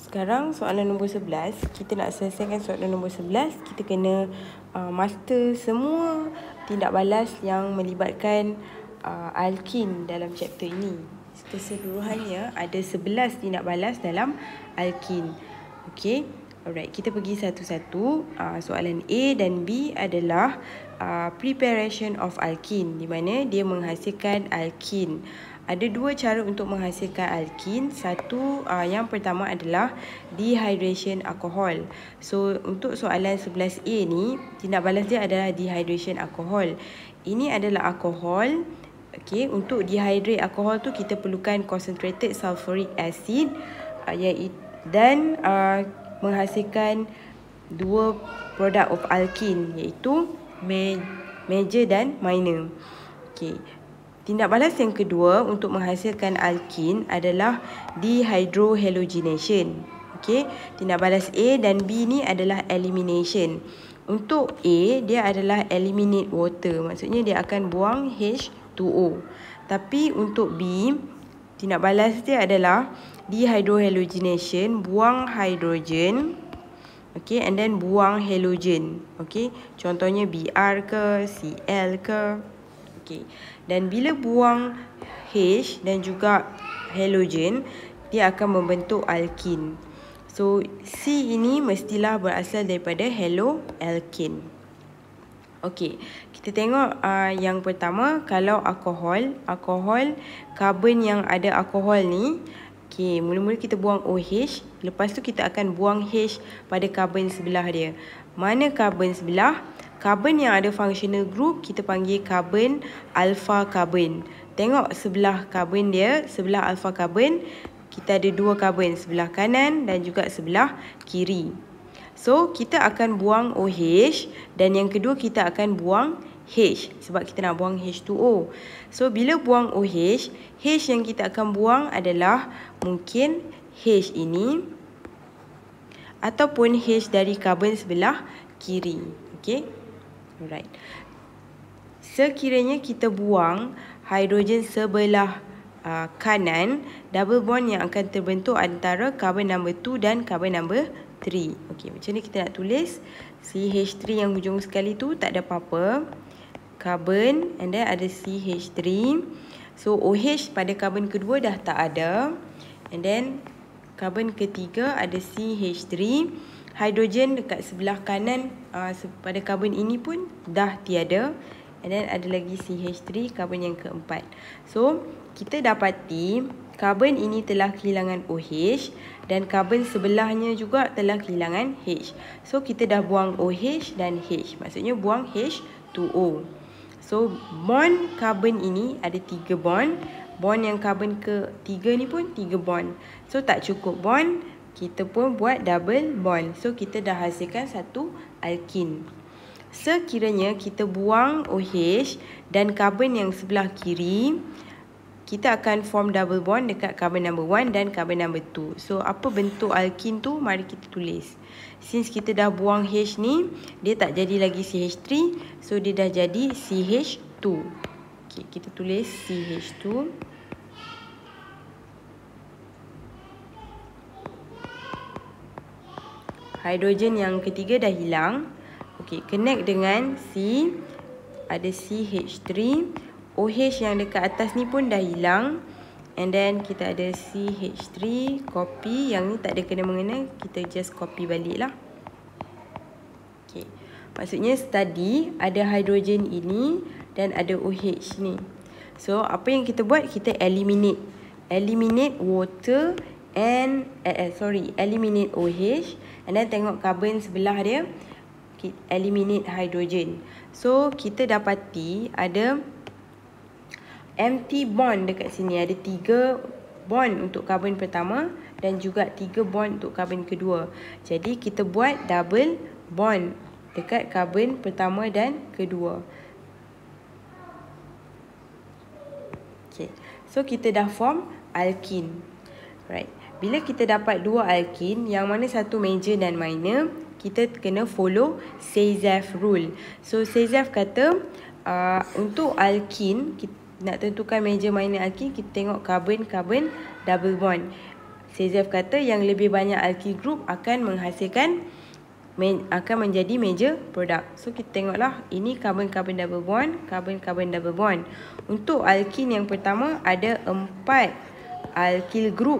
Sekarang soalan nombor 11, kita nak selesaikan soalan nombor 11, kita kena master semua tindak balas yang melibatkan alkin dalam chapter ini. Keseluruhannya ada 11 tindak balas dalam alkin. Okey, alright, kita pergi satu-satu. Soalan A dan B adalah preparation of alkin, di mana dia menghasilkan alkin. Ada dua cara untuk menghasilkan alkin. Satu, yang pertama adalah dehydration alcohol. So, untuk soalan 11A ni, tindak balas dia adalah dehydration alcohol. Ini adalah alkohol. Okey, untuk dehydrate alkohol tu kita perlukan concentrated sulfuric acid dan menghasilkan dua produk of alkin, iaitu major dan minor. Okey. Tindak balas yang kedua untuk menghasilkan alkin adalah dehydrohalogenation. Okey, tindak balas A dan B ni adalah elimination. Untuk A, dia adalah eliminate water. Maksudnya dia akan buang H2O. Tapi untuk B, tindak balas dia adalah dehydrohalogenation, buang hidrogen. Okey, and then buang halogen. Okey, contohnya Br ke, Cl ke. Okey. Dan bila buang H dan juga halogen, dia akan membentuk alkin. So, C ini mestilah berasal daripada haloalkin. Okey, kita tengok yang pertama, kalau alkohol, karbon yang ada alkohol ni, okey, mula-mula kita buang OH, lepas tu kita akan buang H pada karbon sebelah dia. Mana karbon sebelah? Karbon yang ada functional group kita panggil karbon alpha karbon. Tengok sebelah karbon dia, sebelah alpha karbon, kita ada dua karbon, sebelah kanan dan juga sebelah kiri. So, kita akan buang OH dan yang kedua kita akan buang H sebab kita nak buang H2O. So, bila buang OH, H yang kita akan buang adalah mungkin H ini ataupun H dari karbon sebelah kiri. Okey. Alright. Sekiranya kita buang hidrogen sebelah kanan, double bond yang akan terbentuk antara carbon number 2 dan carbon number 3. Okey, macam ni kita nak tulis. CH3 yang hujung sekali tu tak ada apa-apa. Carbon and then ada CH3. So OH pada carbon kedua dah tak ada. And then carbon ketiga ada CH3. Hidrogen dekat sebelah kanan pada karbon ini pun dah tiada. And then ada lagi CH3, karbon yang keempat. So, kita dapati karbon ini telah kehilangan OH dan karbon sebelahnya juga telah kehilangan H. So, kita dah buang OH dan H. Maksudnya buang H2O. So, bond karbon ini ada 3 bond. Bond yang karbon ketiga ni pun 3 bond. So, tak cukup bond, kita pun buat double bond. So, kita dah hasilkan satu alkin. Sekiranya kita buang OH dan karbon yang sebelah kiri, kita akan form double bond dekat carbon number 1 dan carbon number 2. So, apa bentuk alkin tu? Mari kita tulis. Since kita dah buang H ni, dia tak jadi lagi CH3. So, dia dah jadi CH2. Okay, kita tulis CH2. Hidrogen yang ketiga dah hilang. Okey, connect dengan C. Ada CH3. OH yang dekat atas ni pun dah hilang. And then kita ada CH3. Copy. Yang ni tak ada kena-mengena. Kita just copy balik lah. Okey. Maksudnya tadi ada hidrogen ini dan ada OH ni. So, apa yang kita buat? Kita eliminate. Eliminate water and eliminate OH. And then tengok karbon sebelah dia, eliminate hydrogen. So, kita dapati ada empty bond dekat sini. Ada 3 bond untuk karbon pertama dan juga 3 bond untuk karbon kedua. Jadi, kita buat double bond dekat karbon pertama dan kedua. Okay. So, kita dah form alkin. Right. Bila kita dapat dua alkin, yang mana satu major dan minor, kita kena follow Saytzeff rule. So, Saytzeff kata untuk alkin, kita nak tentukan major minor alkin, kita tengok carbon double bond. Zazev kata yang lebih banyak alkyl group akan menjadi major product. So kita tengoklah, ini carbon-carbon double bond, carbon-carbon double bond. Untuk alkene yang pertama ada 4 alkyl group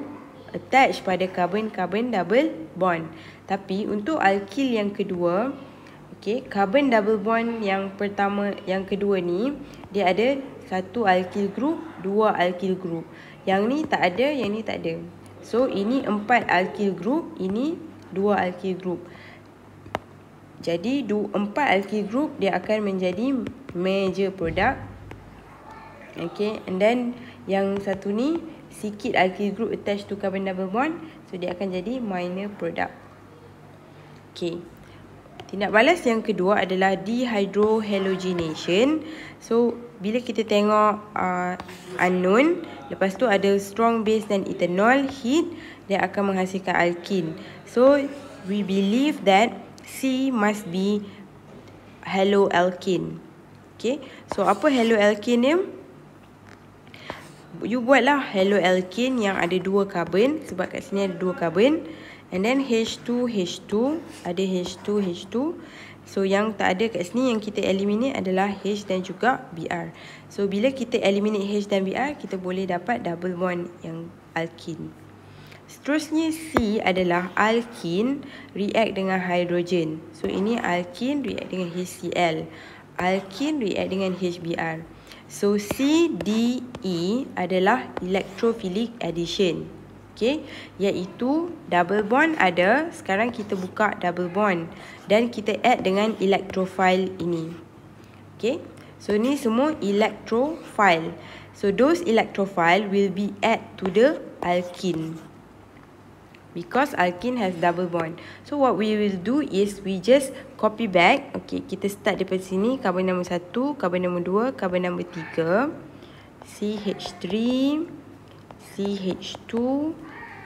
attach pada carbon-carbon double bond. Tapi untuk alkyl yang kedua, carbon double bond yang kedua ni dia ada 1 alkyl group, 2 alkyl group. Yang ni tak ada, yang ni tak ada. So ini 4 alkyl group, ini 2 alkyl group. Jadi 4 alkyl group dia akan menjadi major product. And then yang satu ni sikit alkyl group attached to carbon double bond, so dia akan jadi minor product. Tindak balas yang kedua adalah dehydrohalogenation. So bila kita tengok unknown, lepas tu ada strong base dan ethanol, heat, dia akan menghasilkan alkene. So we believe that C must be haloalkene. So apa haloalkene ni? You buatlah haloalkene yang ada 2 carbon, sebab kat sini ada 2 carbon. And then H2H2, ada H2H2. So yang tak ada kat sini yang kita eliminate adalah H dan juga Br. So bila kita eliminate H dan Br, kita boleh dapat double bond yang alkene. Seterusnya C adalah alkene react dengan hidrogen. So ini alkene react dengan HCl, alkene react dengan HBr. So C, D, E adalah electrophilic addition. Iaitu double bond ada, sekarang kita buka double bond dan kita add dengan electrophile ini. So ni semua electrophile. So those electrophile will be add to the alkene, because alkene has double bond. So what we will do is we just copy back. Kita start daripada sini. Carbon nombor 1, carbon nombor 2, carbon nombor 3, CH3, CH2,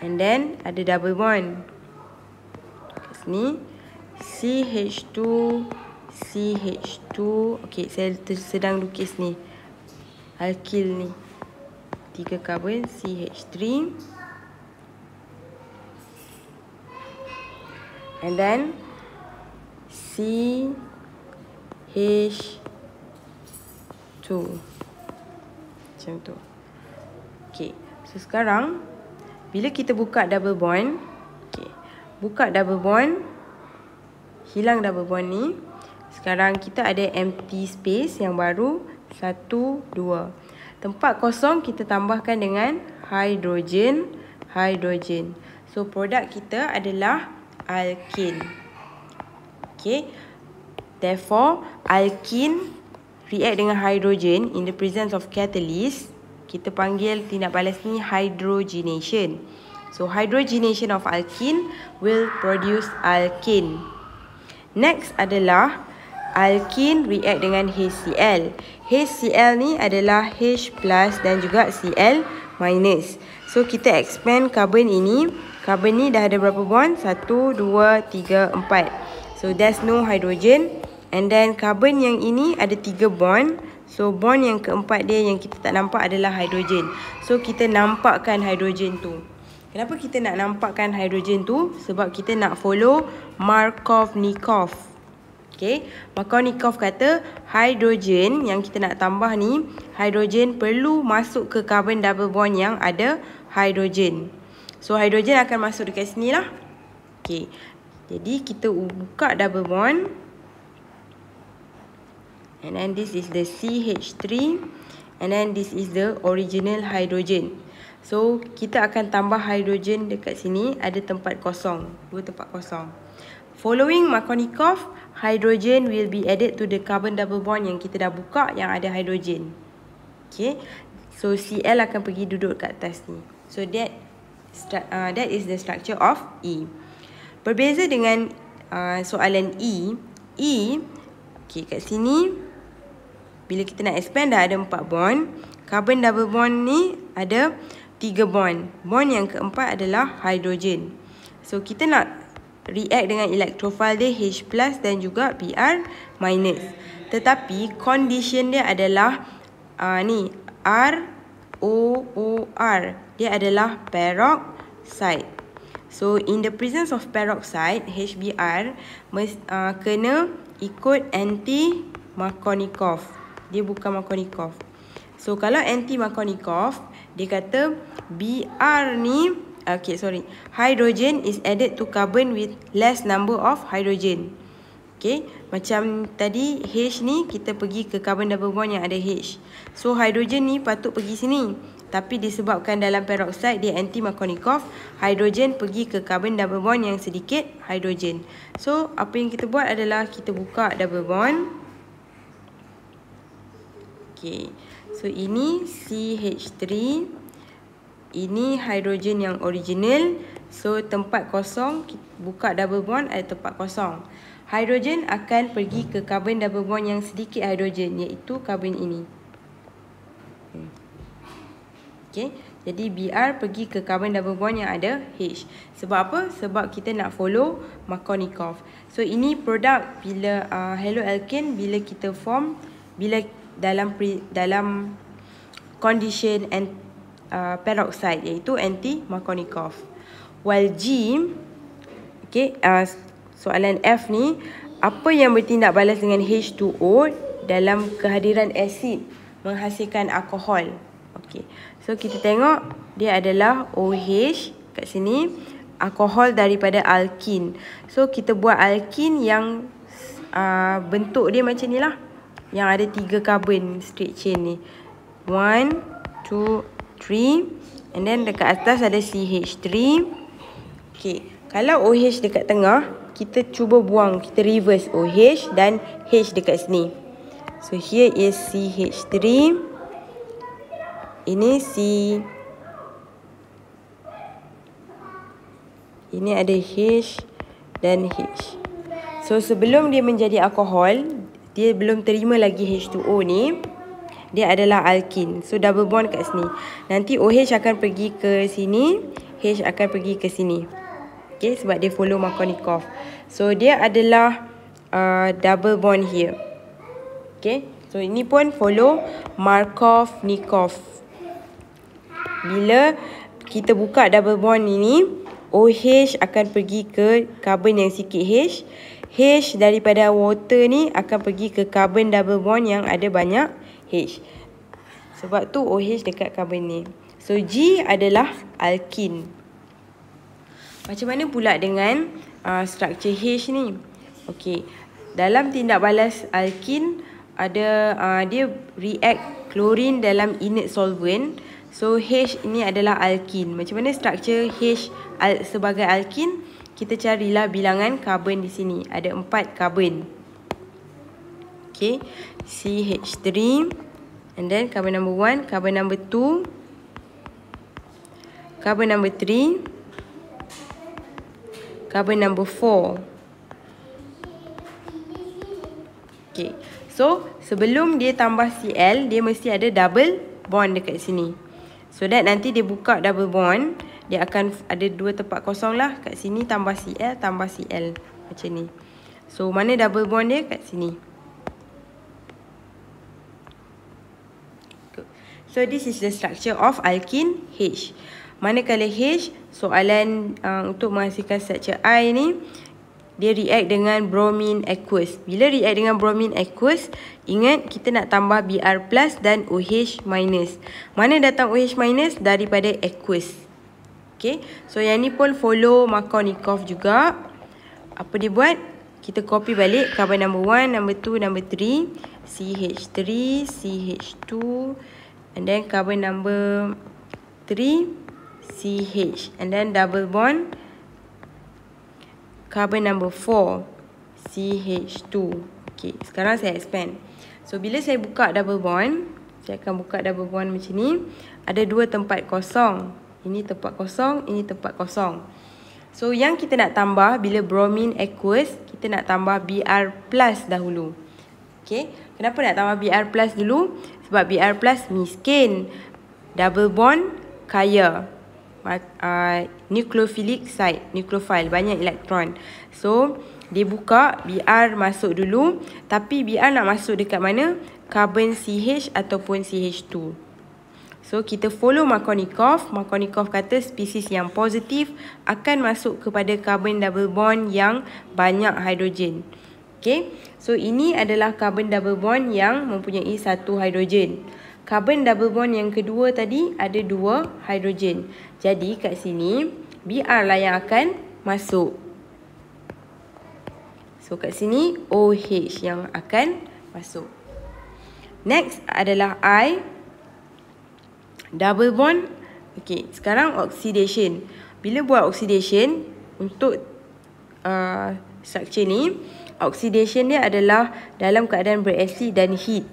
and then ada double bond kat sini, CH2, CH2. Saya sedang lukis ni alkyl ni, 3 carbon, CH3, and then CH2 macam tu. So sekarang bila kita buka double bond, buka double bond, hilang double bond ni. Sekarang kita ada empty space yang baru, 1, 2. Tempat kosong kita tambahkan dengan hidrogen. So produk kita adalah alkene. Therefore alkene react dengan hydrogen in the presence of catalyst. Kita panggil tindak balas ni hydrogenation. So hydrogenation of alkene will produce alkane. Next adalah alkene react dengan HCl. HCl ni adalah H plus dan juga Cl minus. So kita expand carbon ini. Carbon ni dah ada berapa bond? 1, 2, 3, 4. So there's no hydrogen. And then carbon yang ini ada 3 bond. So bond yang keempat dia yang kita tak nampak adalah hydrogen. So kita nampakkan hydrogen tu. Kenapa kita nak nampakkan hydrogen tu? Sebab kita nak follow Markovnikov. Markovnikov kata hydrogen yang kita nak tambah ni, hydrogen perlu masuk ke carbon double bond yang ada hydrogen. So hydrogen akan masuk dekat sini lah. Jadi kita buka double bond. And then this is the CH3. And then this is the original hydrogen. So kita akan tambah hydrogen dekat sini. Ada tempat kosong, 2 tempat kosong. Following Markovnikov, hydrogen will be added to the carbon double bond yang kita dah buka yang ada hydrogen. So Cl akan pergi duduk kat atas ni. So that is the structure of E. Berbeza dengan soalan E. Kat sini bila kita nak expand dah ada 4 bond. Carbon double bond ni ada 3 bond. Bond yang keempat adalah hydrogen. So kita nak react dengan electrophile dia H plus dan juga Br minus. Tetapi condition dia adalah ni ROOR. Dia adalah peroxide. peroxide. So in the presence of peroxide, HBr kena ikut anti-Markovnikov. Dia bukan Markovnikov. So kalau anti-Markovnikov, dia kata Br ni, hydrogen is added to carbon with less number of hydrogen. Okay, macam tadi H ni kita pergi ke carbon double bond yang ada H. So hydrogen ni patut pergi sini, tapi disebabkan dalam peroxide dia anti-Markovnikov, hydrogen pergi ke carbon double bond yang sedikit hydrogen. So apa yang kita buat adalah kita buka double bond. Okay, so ini CH3, ini hydrogen yang original. So tempat kosong, buka double bond ada tempat kosong. Hydrogen akan pergi ke carbon double bond yang sedikit hydrogen, iaitu carbon ini. Okay, jadi Br pergi ke carbon double bond yang ada H. Sebab apa? Sebab kita nak follow Markovnikov. So ini produk bila haloalkane bila kita form bila dalam condition peroxide, iaitu anti-Markovnikov. While G, okay, soalan F ni, apa yang bertindak balas dengan H2O dalam kehadiran asid menghasilkan alkohol? Okay, so kita tengok dia adalah OH kat sini, alkohol daripada alkin. So kita buat alkin yang bentuk dia macam ni lah, yang ada 3 carbon straight chain ni, 1, 2, 3, and then dekat atas ada CH3. Okay, kalau OH dekat tengah, kita cuba buang, kita reverse OH dan H dekat sini. So here is CH3. Ini ini ada H dan H. So sebelum dia menjadi alkohol, dia belum terima lagi H2O ni, dia adalah alkin. So double bond kat sini. Nanti OH akan pergi ke sini, H akan pergi ke sini. Okay, sebab dia follow Markovnikov. So dia adalah double bond here. Okay, so ini pun follow Markovnikov. Bila kita buka double bond ini, OH akan pergi ke carbon yang sikit H. H daripada water ni akan pergi ke carbon double bond yang ada banyak H. Sebab tu OH dekat carbon ni. So G adalah alkin. Macam mana pula dengan struktur H ni? Okey, dalam tindak balas alkin ada dia react klorin dalam inert solvent. So H ini adalah alkin. Macam mana struktur H sebagai alkin? Kita carilah bilangan karbon di sini. Ada 4 karbon. Okey, CH3, and then carbon number 1, carbon number 2, carbon number 3, carbon number 4. Okay, so sebelum dia tambah Cl, dia mesti ada double bond dekat sini. So that nanti dia buka double bond, dia akan ada 2 tempat kosong lah. Kat sini tambah Cl, tambah Cl. Macam ni. So mana double bond dia? Kat sini. So this is the structure of alkene H. Manakala H, soalan untuk menghasilkan structure I ni, dia react dengan bromine aqueous. Bila react dengan bromine aqueous, ingat kita nak tambah Br plus dan OH minus. Mana datang OH minus? Daripada aqueous. Okay, so yang ni pun follow Markovnikov juga. Apa dia buat? Kita copy balik carbon number 1, number 2, number 3, CH3, CH2, and then carbon number 3, CH, and then double bond carbon number 4, CH2. Okay, sekarang saya expand. So bila saya buka double bond, saya akan buka double bond macam ni. Ada 2 tempat kosong. Ini tempat kosong, ini tempat kosong. So yang kita nak tambah bila bromine aqueous, kita nak tambah Br plus dahulu. Okay, kenapa nak tambah Br plus dulu? Sebab Br plus miskin, double bond kaya. Nucleophilic site, nucleophile, banyak elektron. So dia buka, Br masuk dulu. Tapi Br nak masuk dekat mana? Carbon CH ataupun CH2. So kita follow Markovnikov. Markovnikov kata spesies yang positif akan masuk kepada carbon double bond yang banyak hidrogen. Okay, so ini adalah carbon double bond yang mempunyai satu hidrogen. Carbon double bond yang kedua tadi ada dua hidrogen. Jadi kat sini Br lah yang akan masuk. So kat sini OH yang akan masuk. Next adalah I, double bond. Okay, sekarang oxidation. Bila buat oxidation untuk structure ni, oxidation dia adalah dalam keadaan beresid dan heat.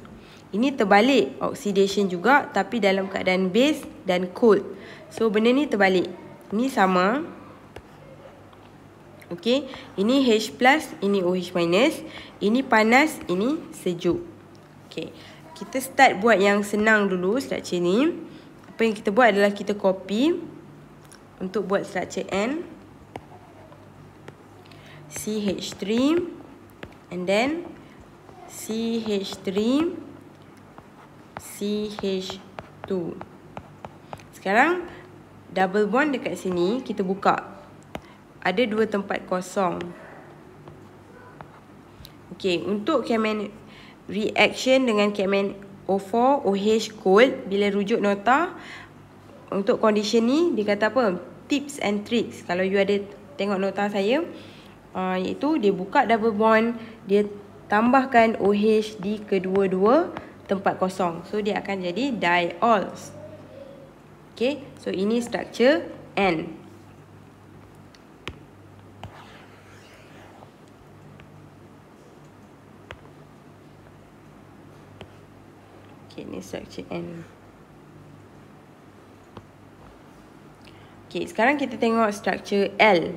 Ini terbalik oxidation juga, tapi dalam keadaan base dan cold. So benda ni terbalik. Ini sama. Okay, ini H+, ini OH-. Ini panas, ini sejuk. Okay, kita start buat yang senang dulu structure ni. Apa yang kita buat adalah kita copy untuk buat structure N. CH3 and then CH3 CH2. Sekarang double bond dekat sini kita buka. Ada dua tempat kosong. Okey, untuk Kemen reaction dengan Kemen O4 OH cold, bila rujuk nota untuk condition ni dia kata apa? Tips and tricks. Kalau you ada tengok nota saya, iaitu dia buka double bond, dia tambahkan OH di kedua-dua tempat kosong. So dia akan jadi diols. Okay, so ini structure N. Okay, ini structure N. Okay, sekarang kita tengok structure L.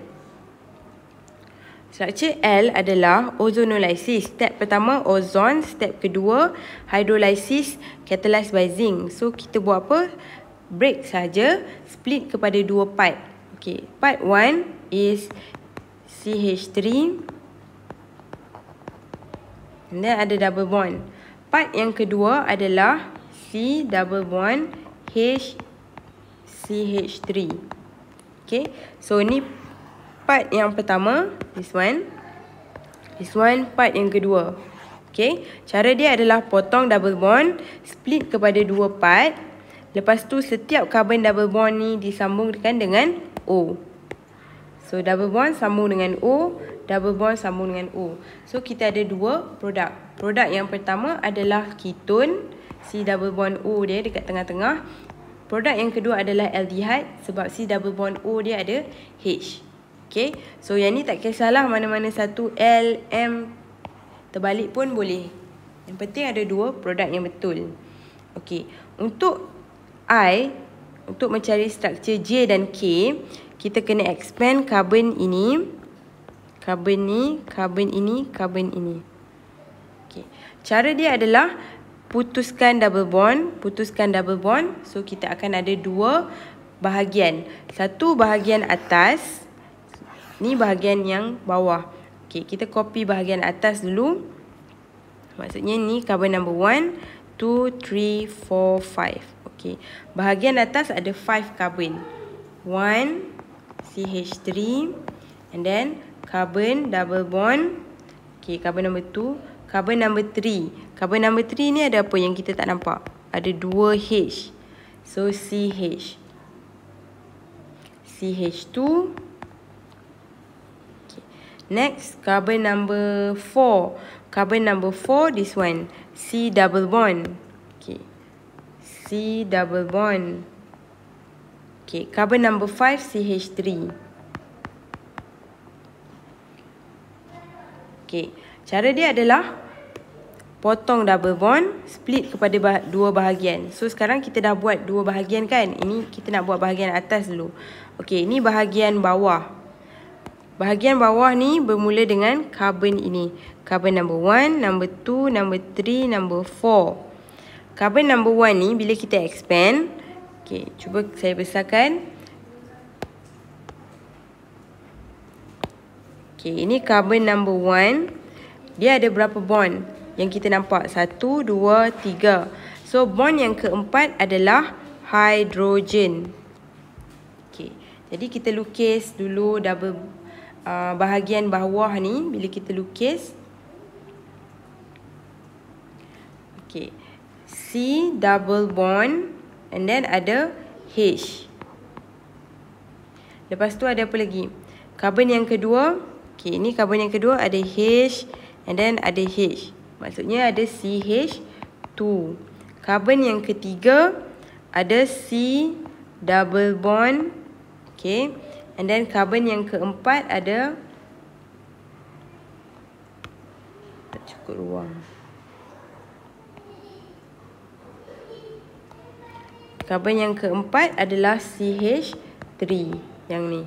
Structure L adalah ozonolysis. Step pertama ozon, step kedua hydrolysis catalyzed by zinc. So kita buat apa? Break saja, split kepada dua part. Okay, part 1 is CH3 and then ada double bond. Part yang kedua adalah C double bond H CH3. Okay, so ni part yang pertama, this one. This one part yang kedua. Okay, cara dia adalah potong double bond, split kepada dua part. Lepas tu setiap carbon double bond ni disambungkan dengan O. So double bond sambung dengan O, double bond sambung dengan O. So kita ada dua produk. Produk yang pertama adalah ketone, C double bond O dia dekat tengah-tengah. Produk yang kedua adalah aldehyde, sebab C double bond O dia ada H. Okay, so yang ni tak kisahlah mana-mana satu, L, M, terbalik pun boleh. Yang penting ada dua produk yang betul. Okay, untuk I, untuk mencari struktur J dan K, kita kena expand carbon ini, carbon ni, carbon ini, carbon ini. Okay, cara dia adalah putuskan double bond, putuskan double bond. So kita akan ada dua bahagian. Satu bahagian atas, ni bahagian yang bawah. Okay, kita copy bahagian atas dulu. Maksudnya ni carbon number 1, 2, 3, 4, 5. Okay, bahagian atas ada 5 carbon. 1, CH3, and then carbon double bond. Okay, carbon number 2, carbon number 3. Carbon number 3 ni ada apa yang kita tak nampak? Ada 2 H. So CH. CH2. Okay. Next, carbon number 4. Carbon number 4, this one. C double bond. Okay. C double bond. Okay, carbon number 5, CH3. Okay, cara dia adalah potong double bond, split kepada dua bahagian. So sekarang kita dah buat dua bahagian kan? Ini kita nak buat bahagian atas dulu. Okay, ini bahagian bawah. Bahagian bawah ni bermula dengan carbon ini. Carbon number 1, number 2, number 3, number 4. Carbon number 1 ni bila kita expand, okay, cuba saya besarkan. Okay, ini carbon number 1. Dia ada berapa bond yang kita nampak? 1, 2, 3. So bond yang keempat adalah hidrogen. Okey. Jadi kita lukis dulu bahagian bawah ni bila kita lukis. Okey. C double bond and then ada H. Lepas tu ada apa lagi? Karbon yang kedua. Okey, ini karbon yang kedua ada H and then ada H. Maksudnya ada CH2. Karbon yang ketiga ada C double bond. Okey. And then karbon yang keempat ada, tak cukup ruang. Karbon yang keempat adalah CH3 yang ni.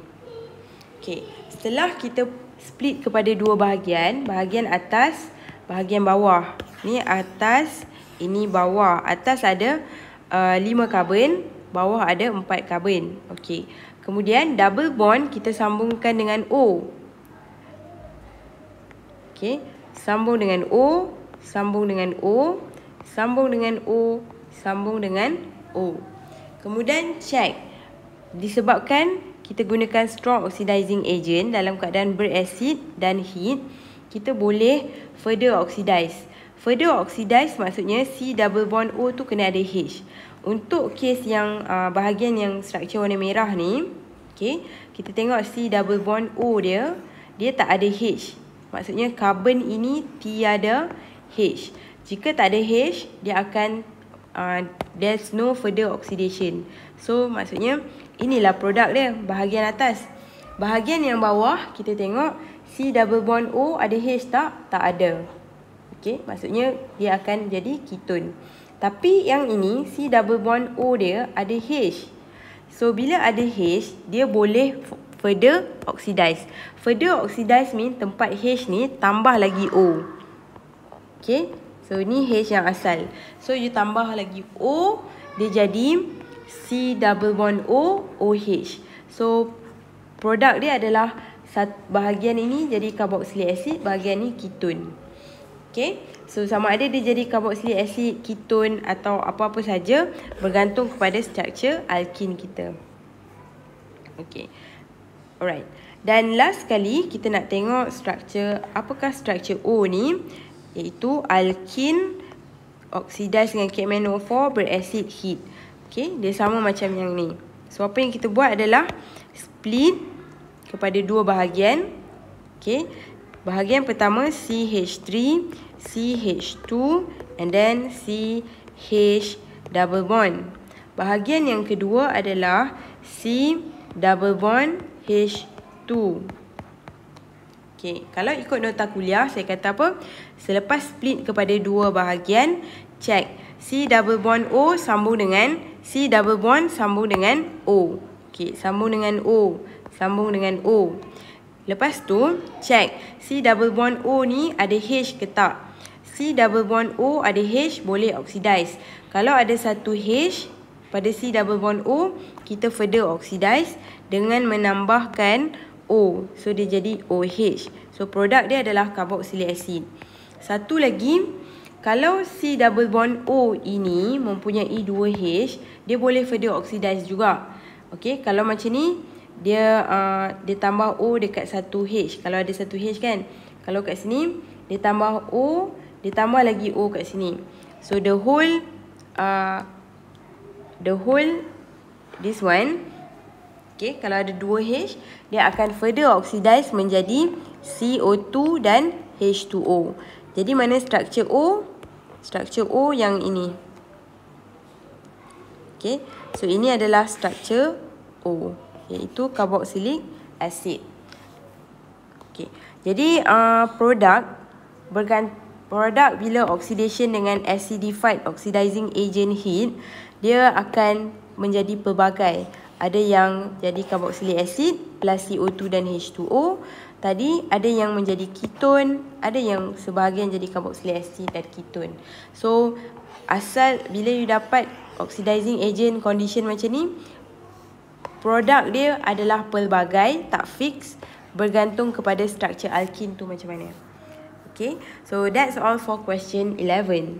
Okey, setelah kita split kepada dua bahagian, bahagian atas, bahagian bawah. Ni atas, ini bawah. Atas ada 5 karbon, bawah ada 4 karbon. Okey. Kemudian double bond kita sambungkan dengan O. Okey, sambung dengan O, sambung dengan O, sambung dengan O, sambung dengan O. Kemudian check. Disebabkan kita gunakan strong oxidizing agent dalam keadaan berasid dan heat, kita boleh further oxidize. Further oxidize maksudnya C double bond O tu kena ada H. Untuk kes yang bahagian yang struktur warna merah ni, okay, kita tengok C double bond O dia tak ada H. Maksudnya karbon ini tiada H. Jika tak ada H, dia akan there's no further oxidation. So maksudnya inilah produk dia, bahagian atas. Bahagian yang bawah kita tengok C double bond O ada H tak? Tak ada. Okey, maksudnya dia akan jadi ketone. Tapi yang ini C double bond O dia ada H. So bila ada H, dia boleh further oxidize. Further oxidize mean tempat H ni tambah lagi O. Okey. So ni H yang asal. So you tambah lagi O, dia jadi C double bond O, OH. So produk dia adalah bahagian ini jadi carboxylic acid, bahagian ni ketone. Okay. So sama ada dia jadi carboxylic acid, ketone atau apa-apa saja bergantung kepada struktur alkin kita. Okay. Alright. Dan last sekali kita nak tengok struktur, apakah struktur O ni? Iaitu alkin oxidize dengan KMnO4 berasid heat. Okay, dia sama macam yang ni. So apa yang kita buat adalah split kepada dua bahagian. Okay, bahagian pertama CH3, CH2 and then CH double bond. Bahagian yang kedua adalah C double bond H2. Okay, kalau ikut nota kuliah, saya kata apa? Selepas split kepada dua bahagian, check. C double bond O sambung dengan C double bond sambung dengan O. Okay, sambung dengan O. Sambung dengan O. Lepas tu, check. C double bond O ni ada H ke tak? C double bond O ada H, boleh oxidize. Kalau ada satu H pada C double bond O, kita further oxidize dengan menambahkan O. So dia jadi OH. So produk dia adalah carboxylic acid. Satu lagi, kalau C double bond O ini mempunyai 2H, dia boleh further oxidize juga. Okey, kalau macam ni dia tambah O dekat 1H. Kalau ada 1H kan. Kalau kat sini dia tambah O, dia tambah lagi O kat sini. So the whole this one, okay, kalau ada 2H, dia akan further oxidize menjadi CO2 dan H2O. Jadi mana struktur O? Struktur O yang ini. Okay, so ini adalah struktur O, iaitu carboxylic acid. Okay, jadi produk bila oxidation dengan acidified oxidizing agent heat, dia akan menjadi pelbagai. Ada yang jadi carboxylic acid plus CO2 dan H2O. Tadi ada yang menjadi ketone, ada yang sebahagian jadi carboxylic acid dan ketone. So asal bila you dapat oxidizing agent condition macam ni, produk dia adalah pelbagai, tak fix, bergantung kepada struktur alkin tu macam mana. Okay, so that's all for question 11.